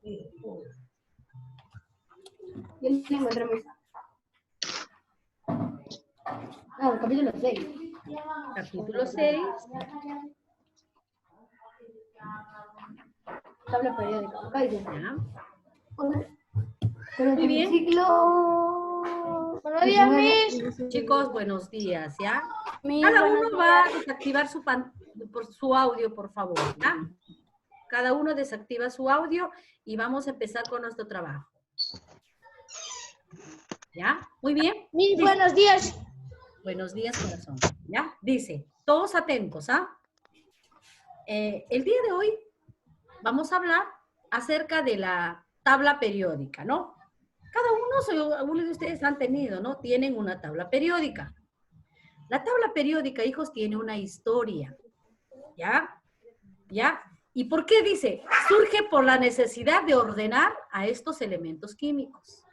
Yo no encontré mi... Ah, capítulo 6. Capítulo 6. Tabla periódica. Acá dice. ¿Ya? Muy bien. Ciclo... Buenos días, Miss. Chicos, buenos días, ¿ya? Miss, Cada buenos uno va a días. desactivar su audio, por favor, ¿ya? Cada uno desactiva su audio y vamos a empezar con nuestro trabajo. ¿Ya? Muy bien. Miss, Dice, buenos días. buenos días, corazón. ¿Ya? Dice, todos atentos, ¿ah? El día de hoy vamos a hablar acerca de la tabla periódica, ¿no? Cada uno de ustedes han tenido, ¿no? Tienen una tabla periódica. La tabla periódica, hijos, tiene una historia, ¿ya? ¿Ya? ¿Y por qué dice? Surge por la necesidad de ordenar a estos elementos químicos.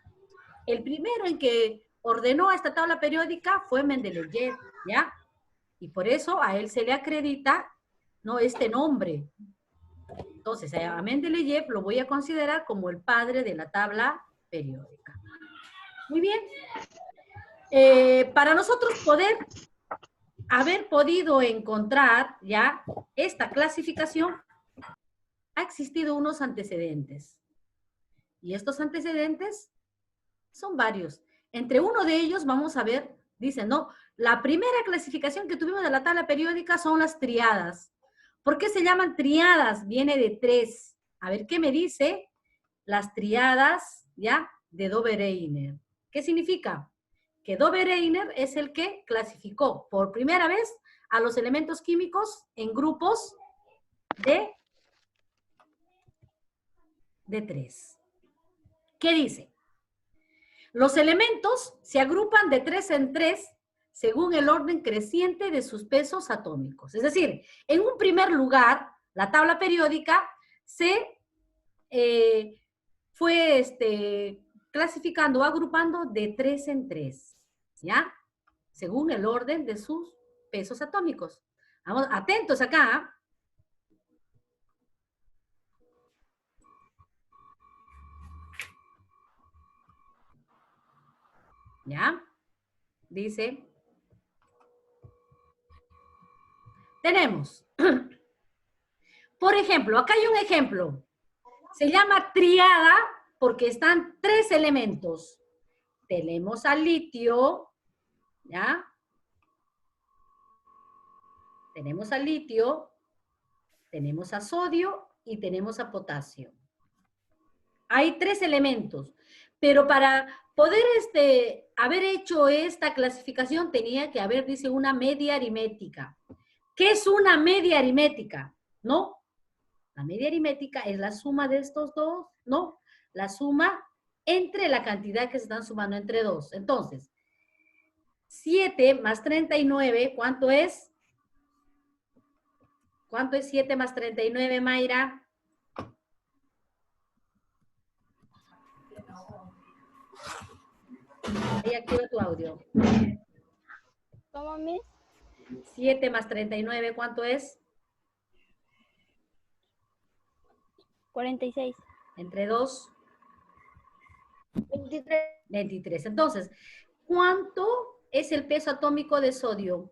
El primero en que ordenó esta tabla periódica fue Mendeleev, ¿ya? Y por eso a él se le acredita, ¿no? Este nombre. Entonces, a Mendeleev lo voy a considerar como el padre de la tabla periódica. Muy bien. Para nosotros haber podido encontrar ya esta clasificación, ha existido unos antecedentes. Y estos antecedentes son varios. Entre uno de ellos vamos a ver, dicen, ¿no? La primera clasificación que tuvimos de la tabla periódica son las triadas. ¿Por qué se llaman triadas? Viene de 3. A ver, ¿qué me dice? Las triadas, ¿ya? De Dobereiner. ¿Qué significa? Que Dobereiner es el que clasificó por primera vez a los elementos químicos en grupos de 3. ¿Qué dice? Los elementos se agrupan de 3 en 3 según el orden creciente de sus pesos atómicos. Es decir, en un primer lugar, la tabla periódica se fue clasificando o agrupando de 3 en 3, ¿ya? Según el orden de sus pesos atómicos. Vamos, atentos acá. ¿Ya? Dice, tenemos, por ejemplo, acá hay un ejemplo. Se llama triada porque están 3 elementos. Tenemos al litio, ¿ya? Tenemos al litio, tenemos a sodio y tenemos a potasio. Hay 3 elementos, pero para poder haber hecho esta clasificación tenía que haber, dice, una media aritmética. ¿Qué es una media aritmética? ¿No? La media aritmética es la suma de estos dos, ¿no? La suma entre la cantidad que se están sumando entre 2. Entonces, 7 más 39, ¿cuánto es? ¿Cuánto es 7 más 39, Mayra? Ahí activa tu audio. ¿Cómo, Miss? 7 más 39, ¿cuánto es? 46. Entre 2. 23. 23. Entonces, ¿cuánto es el peso atómico de sodio?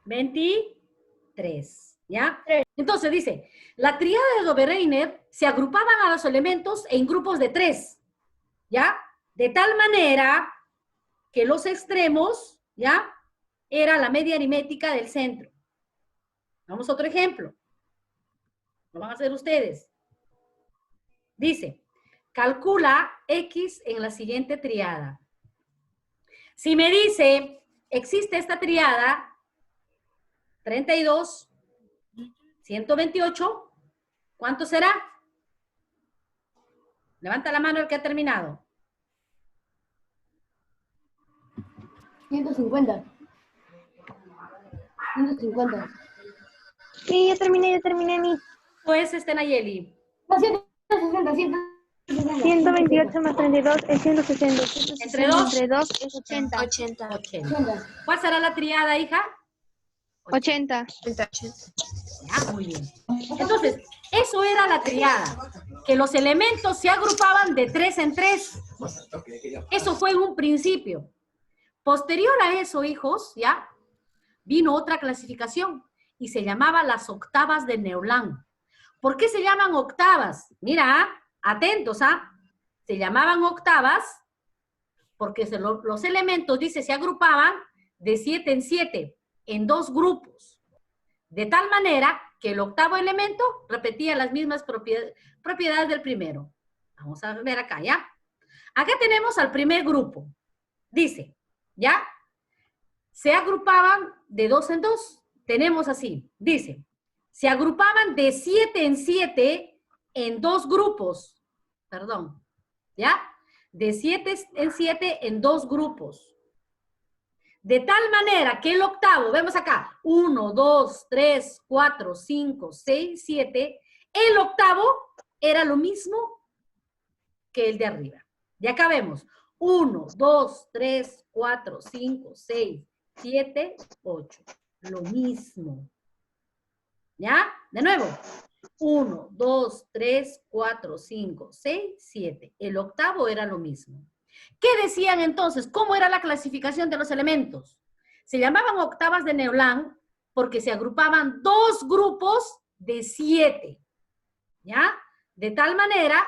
23. ¿Ya? Entonces dice, la tríada de Dobereiner se agrupaban a los elementos en grupos de 3. ¿Ya? De tal manera que los extremos, ¿ya? Era la media aritmética del centro. Vamos a otro ejemplo. Lo van a hacer ustedes. Dice, calcula X en la siguiente triada. Si me dice, existe esta triada, 32, 128, ¿cuánto será? Levanta la mano el que ha terminado. 150. 150. Sí, ya terminé, Miss. Pues, Nayeli. No, 160, 160. 128 más 32 es 160. Entre 2. Entre 2 es 80. 80. ¿Cuál será la triada, hija? 80. Ya, muy bien. Entonces, eso era la triada, que los elementos se agrupaban de 3 en 3. Eso fue en un principio. Posterior a eso, hijos, ya, vino otra clasificación y se llamaba las octavas de Neulán. ¿Por qué se llaman octavas? Mira, atentos, ¿ah? Se llamaban octavas porque los elementos, dice, se agrupaban de 7 en 7, en 2 grupos. De tal manera que el octavo elemento repetía las mismas propiedades del primero. Vamos a ver acá, ¿ya? Acá tenemos al primer grupo. Dice, ¿ya? Se agrupaban de 2 en 2. Tenemos así, dice, se agrupaban de 7 en 7 en 2 grupos. Perdón, ¿ya? De 7 en 7 en 2 grupos. De tal manera que el octavo, vemos acá, 1, 2, 3, 4, 5, 6, 7, el octavo era lo mismo que el de arriba. Y acá vemos, 1, 2, 3, 4, 5, 6, 7, 8. Lo mismo. ¿Ya? De nuevo. 1, 2, 3, 4, 5, 6, 7. El octavo era lo mismo. ¿Qué decían entonces? ¿Cómo era la clasificación de los elementos? Se llamaban octavas de Neulán porque se agrupaban 2 grupos de 7. ¿Ya? De tal manera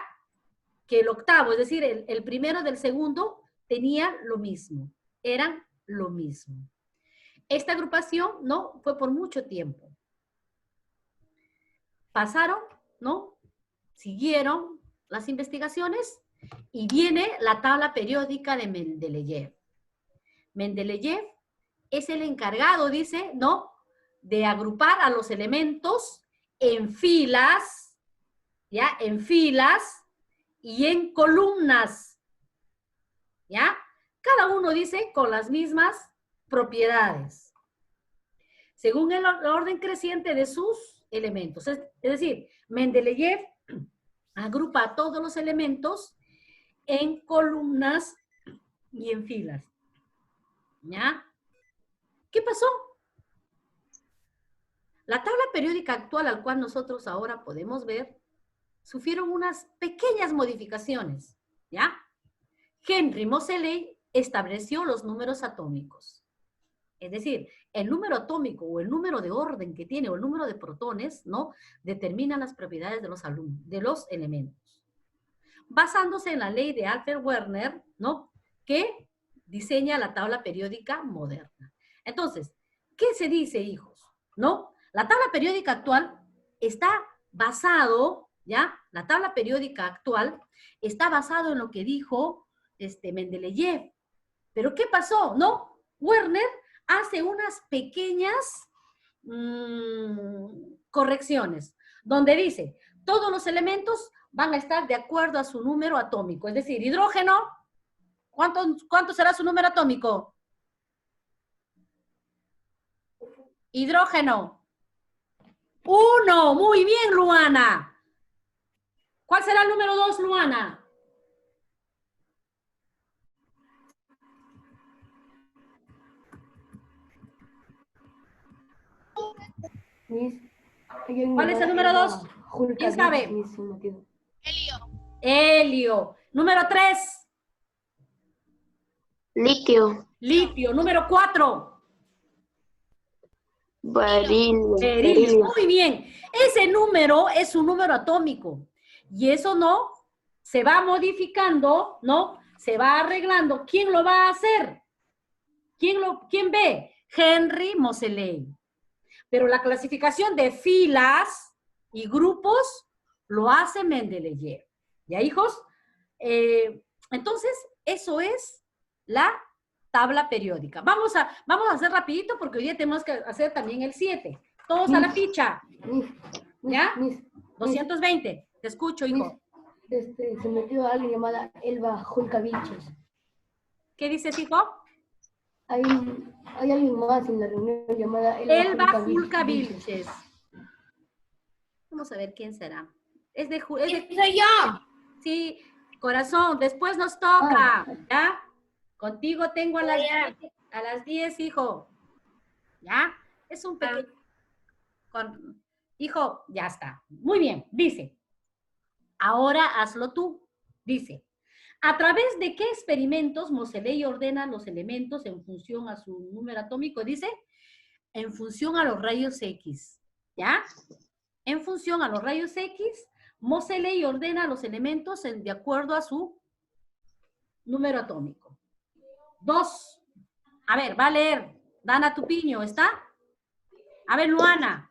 que el octavo, es decir, el primero del segundo, tenía lo mismo. Eran lo mismo. Esta agrupación, ¿no? Fue por mucho tiempo. Pasaron, ¿no? Siguieron las investigaciones y viene la tabla periódica de Mendeleev. Mendeleev es el encargado, dice, ¿no? De agrupar a los elementos en filas, ¿ya? En filas y en columnas, ¿ya? Cada uno dice con las mismas propiedades, según el orden creciente de sus elementos. Es decir, Mendeleev agrupa a todos los elementos en columnas y en filas. ¿Ya? ¿Qué pasó? La tabla periódica actual al cual nosotros ahora podemos ver sufrieron unas pequeñas modificaciones. ¿Ya? Henry Moseley estableció los números atómicos. Es decir, el número atómico o el número de orden que tiene o el número de protones, ¿no? Determinan las propiedades de los elementos. Basándose en la ley de Alfred Werner, ¿no? Que diseña la tabla periódica moderna. Entonces, ¿qué se dice, hijos? ¿No? La tabla periódica actual está basado, ¿ya? La tabla periódica actual está basado en lo que dijo Mendeleev. Pero ¿qué pasó? ¿No? Werner hace unas pequeñas correcciones, donde dice, todos los elementos van a estar de acuerdo a su número atómico. Es decir, hidrógeno, ¿cuánto será su número atómico? Hidrógeno. 1. Muy bien, Luana. ¿Cuál será el número 2, Luana? ¿Cuál es el número 2? ¿Quién sabe? Helio. Número 3. Litio. Litio. Número 4. Berilio. Berilio. Muy bien. Ese número es un número atómico. Y eso no se va modificando, ¿no? Se va arreglando. ¿Quién lo va a hacer? ¿Quién ve? Henry Moseley. Pero la clasificación de filas y grupos lo hace Mendeleev. ¿Ya, hijos? Entonces, eso es la tabla periódica. Vamos a hacer rapidito porque hoy día tenemos que hacer también el 7. Todos a la ficha. ¿Ya? 220. Te escucho, hijo. Se metió a alguien llamada Elba Julka-Vilches. ¿Qué dices, hijo? Hay alguien más en la reunión llamada Elba Julka-Vilches. Vamos a ver quién será. ¡Soy yo! Sí, corazón, después nos toca, ¿ya? Contigo tengo a las 10, hijo. ¿Ya? Es un pequeño... Hijo, ya está. Muy bien, dice. Ahora hazlo tú. Dice, ¿a través de qué experimentos Moseley ordena los elementos en función a su número atómico? Dice, en función a los rayos X. ¿Ya? En función a los rayos X, Moseley ordena los elementos de acuerdo a su número atómico. 2. A ver, va a leer. Dana Tupiño, ¿está? A ver, Luana.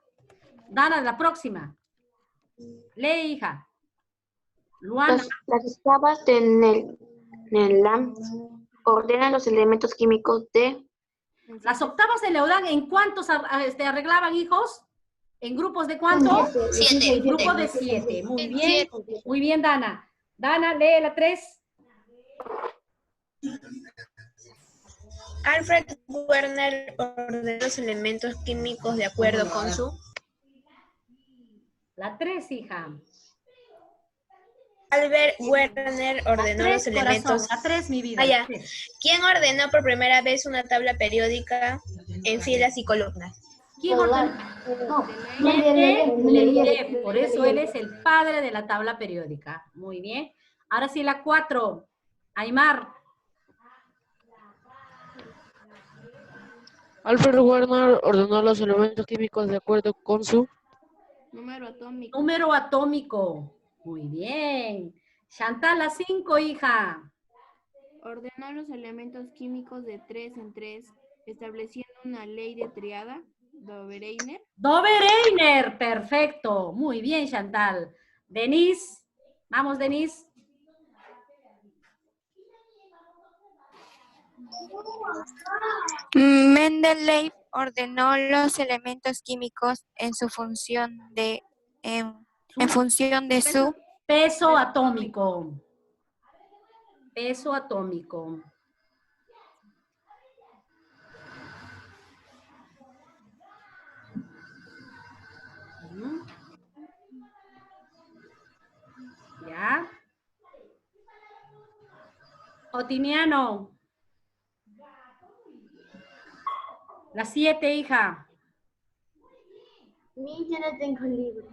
Dana, la próxima. Lee, hija. Luana. Las esclavas de Nelam ordenan los elementos químicos de... Las octavas de Leodán, ¿en cuántos arreglaban, hijos? ¿En grupos de cuántos? 7. Grupo de 7. Muy bien. Muy bien, Dana. Dana, lee la 3. Alfred Werner ordenó los elementos químicos de acuerdo con su... La 3, hija. Albert Werner ordenó La los 3, elementos... corazón. La 3, mi vida. Ah, ya. La 3. ¿Quién ordenó por primera vez una tabla periódica en filas y columnas? ¿Quién ordenó? No, Mendeleev. Por eso él es el padre de la tabla periódica. Muy bien. Ahora sí, la 4. Aymar. Alfred Werner ordenó los elementos químicos de acuerdo con su Número atómico. Número atómico. Muy bien. Chantal, la 5, hija. Ordenó los elementos químicos de 3 en 3, estableciendo una ley de triada, Dobereiner. Dobereiner. Perfecto. Muy bien, Chantal. Denise. Vamos, Denise. Mendeleev ordenó los elementos químicos en función de su Peso atómico. Peso atómico. ¿Ya? Otiniano. La 7, hija. Yo no tengo libro.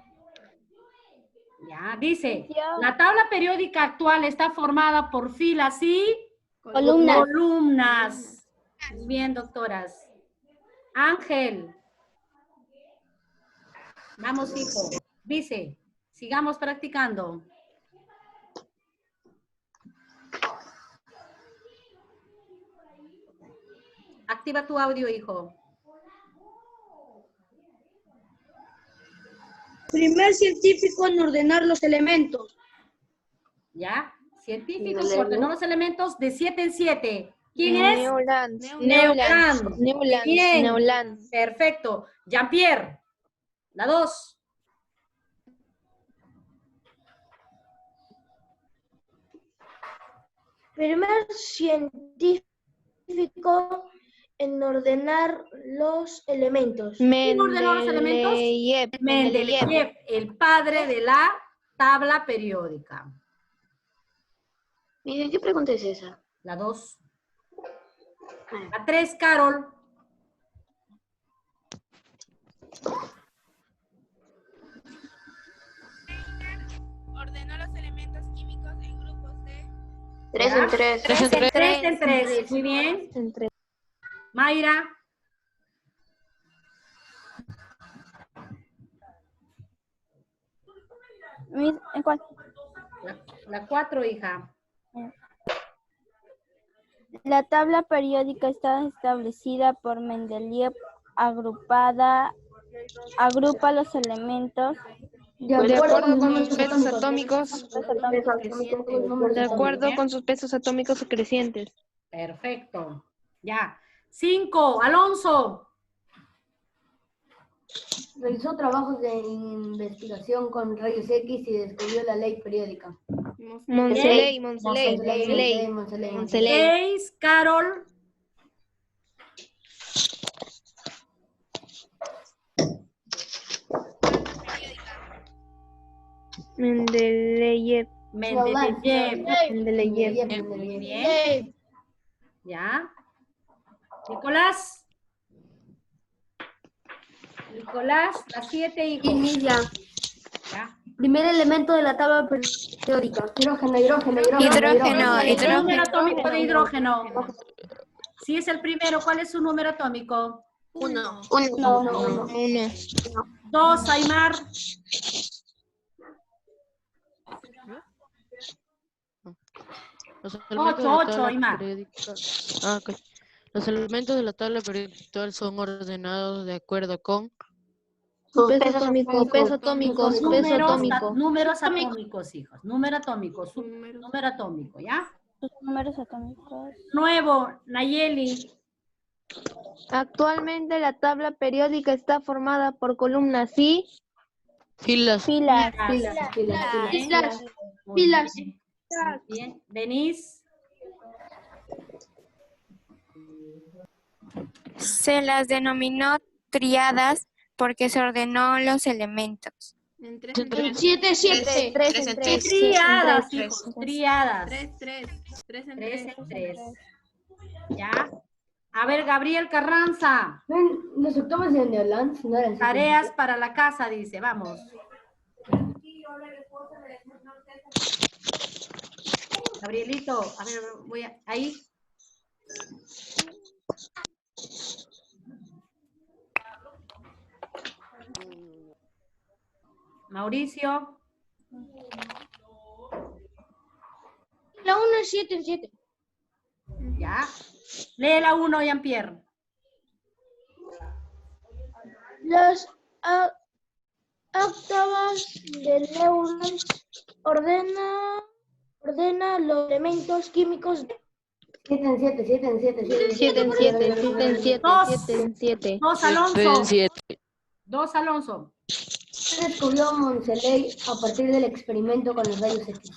Ya, dice, la tabla periódica actual está formada por filas y columnas. Muy bien, doctoras. Ángel. Vamos, hijo. Dice, sigamos practicando. Activa tu audio, hijo. Primer científico en ordenar los elementos. ¿Ya? Científico que ordenó los elementos de 7 en 7. ¿Quién es? Neuland. Bien. Neuland. Perfecto. Jean-Pierre. La 2. Primer científico en ordenar los elementos. ¿Quién ordenó los elementos? Mendeleev, el padre de la tabla periódica. Miren, ¿qué pregunta es esa? La 2. La 3, Carol. Ordenó los elementos químicos en grupos de... 3 en 3. 3 en 3. 3 en 3. Muy bien. Mayra. ¿En cuál? La 4, hija. La tabla periódica está establecida por Mendeleev, agrupa los elementos De acuerdo con sus pesos atómicos. De De acuerdo con sus pesos atómicos crecientes. Perfecto. Ya. 5, Alonso. Realizó trabajos de investigación con rayos X y descubrió la ley periódica. Monseley. 6, Carol. Mendeleev. Mendeleev. Muy bien. Ya. Nicolás. Nicolás, las 7 hijos. Inicia. ¿Ya? Primer elemento de la tabla periódica. Hidrógeno. El número atómico de hidrógeno. Si es el primero, ¿cuál es su número atómico? 1. 1. 2, Aymar. Los elementos de la 8, tabla Aymar. periódica. Ok. Los elementos de la tabla periódica son ordenados de acuerdo con Peso atómico. Números atómicos, hijos. Número atómico, número atómico, ¿ya? Sus números atómicos. Nuevo, Nayeli. Actualmente la tabla periódica está formada por columnas y filas. Filas. Muy bien. Denise. Se las denominó triadas porque se ordenó los elementos. En 3 en 3. 7. 3 en 3. Triadas, hijos. Triadas. 3 en 3 3. en 3. ¿Ya? A ver, Gabriel Carranza. Los octavos de Neoland, no eran Tareas para la casa, dice. Vamos. Gabrielito, a ver, voy a... Ahí. Mauricio. La 1 es 7 en 7. Ya. Lee la 1, Jean-Pierre. Las octavas de Neuland ordena los elementos químicos. 7 en 7. 2, Alonso. 7. 2, Alonso. ¿Qué descubrió Monseley a partir del experimento con los rayos X?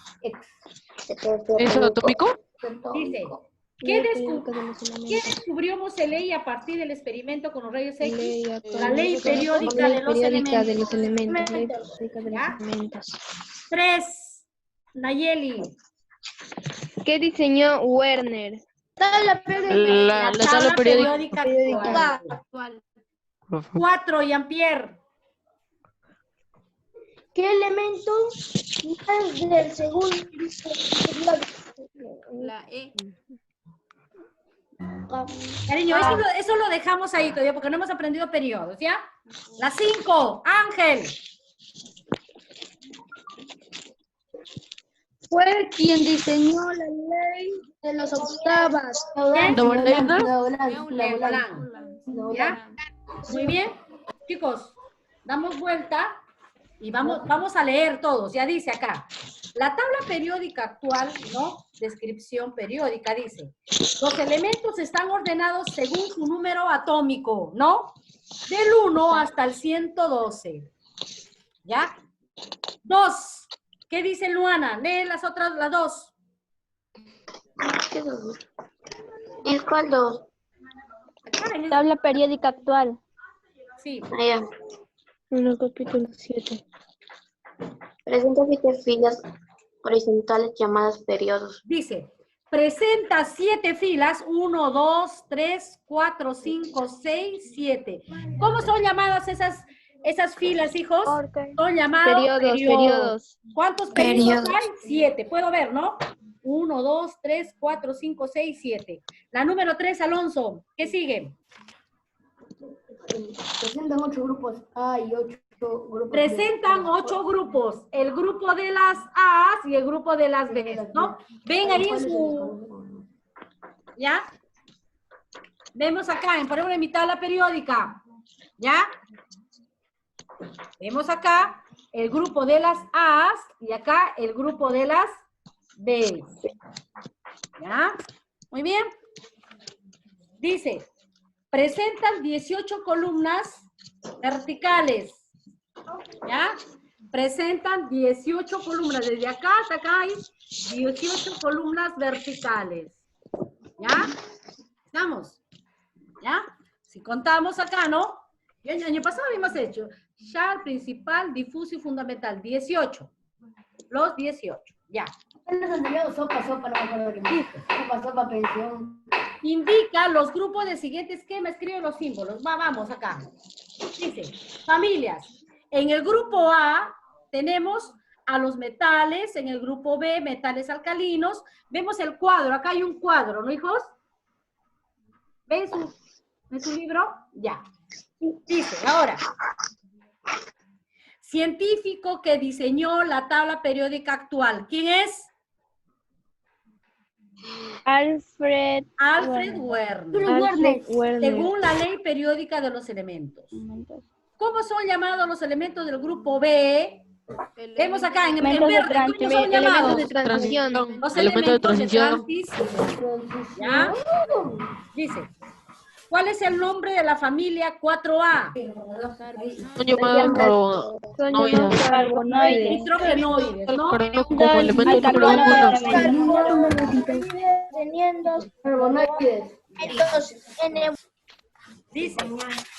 ¿Eso atómico? Dice, ¿qué descubrió Moseley a partir del experimento con los rayos X? La ley periódica de los elementos. ¿Ya? 3, Nayeli. ¿qué diseñó Werner? Tabla La tabla periódica. Actual. 4, Jean-Pierre. ¿Qué elemento es del segundo? La E. Cariño, eso lo dejamos ahí todavía porque no hemos aprendido periodos, ¿ya? La 5, Ángel. Fue quien diseñó la ley de las octavas. ¿Ya? Muy bien. Chicos, damos vuelta y vamos a leer todos. Ya dice acá. La tabla periódica actual, ¿no? Descripción periódica, dice. Los elementos están ordenados según su número atómico, ¿no? Del 1 hasta el 112. ¿Ya? 2. ¿Qué dice Luana? Lee las otras, las 2. ¿Qué 2? ¿El cuál 2? Tabla periódica actual. Sí. Allá. Capítulo 7. Presenta 7 filas horizontales llamadas periodos. Dice, presenta 7 filas, 1, 2, 3, 4, 5, 6, 7. ¿Cómo son llamadas esas filas, hijos? Son llamados periodos. ¿Cuántos periodos hay? 7. Puedo ver, ¿no? 1, 2, 3, 4, 5, 6, 7. La número 3, Alonso. ¿Qué sigue? Presentan 8 grupos A y 8 grupos B. Presentan 8 grupos. El grupo de las A's y el grupo de las B's, ¿no? Ven ahí en su... ¿Ya? Vemos acá, por ejemplo, en mi tabla periódica. ¿Ya? Vemos acá el grupo de las A's y acá el grupo de las B's. ¿Ya? Muy bien. Dice, presentan 18 columnas verticales. ¿Ya? Presentan 18 columnas. Desde acá hasta acá hay 18 columnas verticales. ¿Ya? ¿Estamos? ¿Ya? Si contamos acá, ¿no? El año pasado habíamos hecho char, principal, difuso y fundamental. 18. Los 18. Ya. En los anteriores, sopa, no me acuerdo qué más. Sopa, pensión. indica los grupos del siguiente esquema. Escribe los símbolos. Vamos acá. Dice, familias. En el grupo A tenemos a los metales, en el grupo B, metales alcalinos. Vemos el cuadro. Acá hay un cuadro, ¿no, hijos? ¿Ven su libro? Ya. Dice, ahora, científico que diseñó la tabla periódica actual. ¿Quién es? Alfred Werner. Según la ley periódica de los elementos. ¿Cómo son llamados los elementos del grupo B? Vemos acá en el verde. ¿Cómo son llamados? de transición. Los Elementos de elementos de transición. transición. ¿Ya? Dice, ¿cuál es el nombre de la familia 4A? Son llamados carbonoides. Nitrogenoides, ¿no? como elemento número 1. Carbonoides. Dice,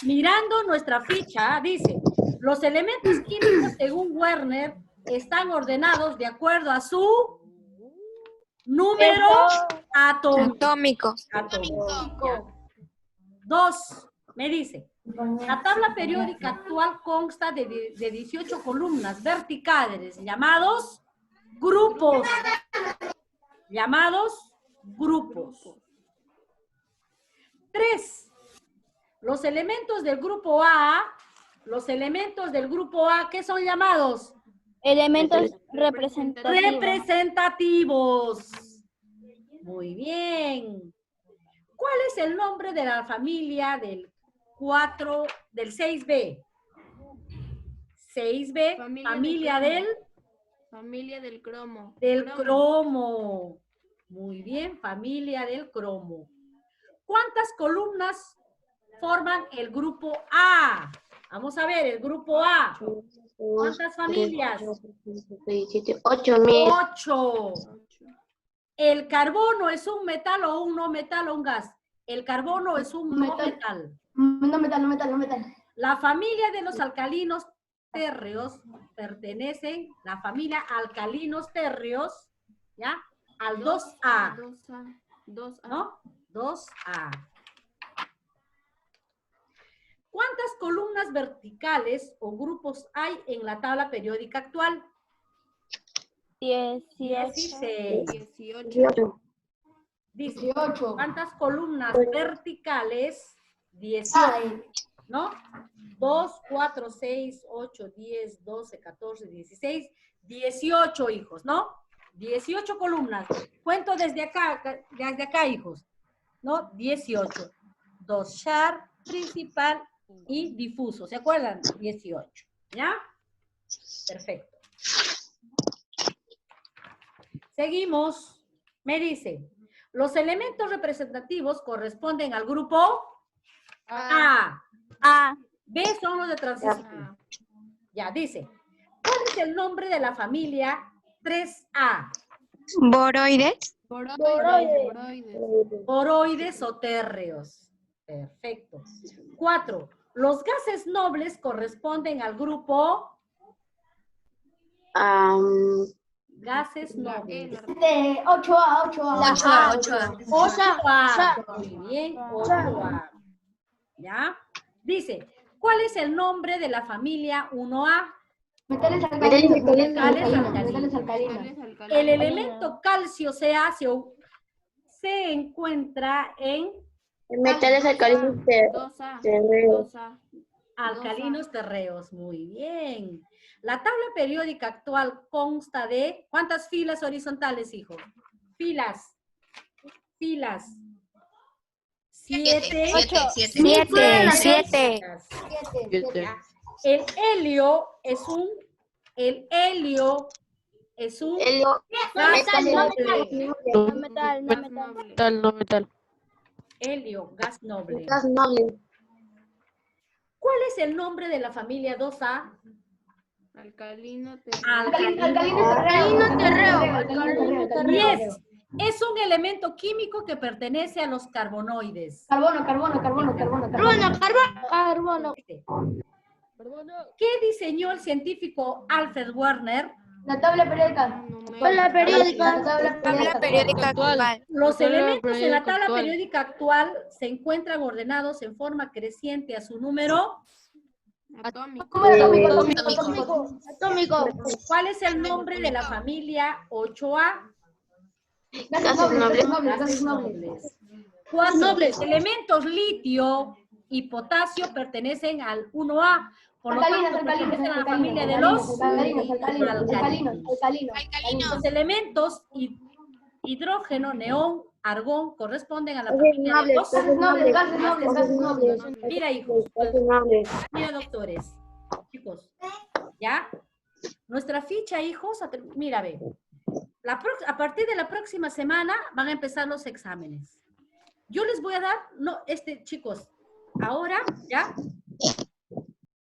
mirando nuestra ficha, dice, los elementos químicos según Werner están ordenados de acuerdo a su número atómico. Atómico. 2, me dice, la tabla periódica actual consta de 18 columnas verticales llamados grupos. 3. Los elementos del grupo A, ¿qué son llamados? Elementos representativos. Representativos. Muy bien. ¿Cuál es el nombre de la familia del 6B? 6B, familia del cromo. Del cromo. Muy bien, familia del cromo. ¿Cuántas columnas forman el grupo A? Vamos a ver, el grupo A. ¿Cuántas familias? 8. ¿El carbono es un metal o un no metal o un gas? El carbono es un no metal. No metal. La familia de los alcalinos térreos pertenecen, la familia alcalinos térreos, ¿ya? Al 2A. 2A. ¿No? 2A. ¿Cuántas columnas verticales o grupos hay en la tabla periódica actual? 16. 18. Dice, 18. ¿cuántas columnas verticales? 18. ¿No? 2, 4, 6, 8, 10, 12, 14, 16, 18 hijos, ¿no? 18 columnas. Cuento desde acá, hijos. ¿No? 18. 2 char, principal y difuso. ¿Se acuerdan? 18. ¿Ya? Perfecto. Seguimos. Me dice, los elementos representativos corresponden al grupo A. B son los de transición. Ya, dice, ¿cuál es el nombre de la familia 3A? Boroides. Boroides o térreos. Perfecto. 4. Los gases nobles corresponden al grupo gases nobles. 8A. 8A. Muy bien, 8A. ¿Ya? Dice, ¿cuál es el nombre de la familia 1A? Metales alcalinos. Metales alcalinos. El elemento calcio se encuentra en Metales alcalinos 2A. alcalinos terreos. Muy bien. La tabla periódica actual consta de ¿cuántas filas horizontales, hijo? Filas. 7. 7. El helio es un gas noble. No metal. Helio, gas noble. Gas noble. ¿Cuál es el nombre de la familia 2A? Alcalino terreo. 10. Es un elemento químico que pertenece a los carbonoides. Carbono. ¿Qué diseñó el científico Alfred Werner? La tabla periódica. Tabla periódica. La tabla Tabla periódica actual. Los tabla elementos en la periódica tabla actual. periódica actual se encuentran ordenados en forma creciente a su número. Atómico. Atómico. ¿Cuál es el nombre de la familia 8A? Gases nobles. Gases nobles. 4. Nobles. Elementos litio y potasio pertenecen al 1A. Por lo tanto, pertenecen a la familia de los alcalinos. Los elementos hidrógeno, neón, argón corresponden a la familia de los... Gases nobles. Mira, hijos. Gases nobles. Mira, doctores. Chicos, ¿ya? Nuestra ficha, hijos, mira, ve. A partir de la próxima semana van a empezar los exámenes. Yo les voy a dar, chicos, ahora, ¿ya?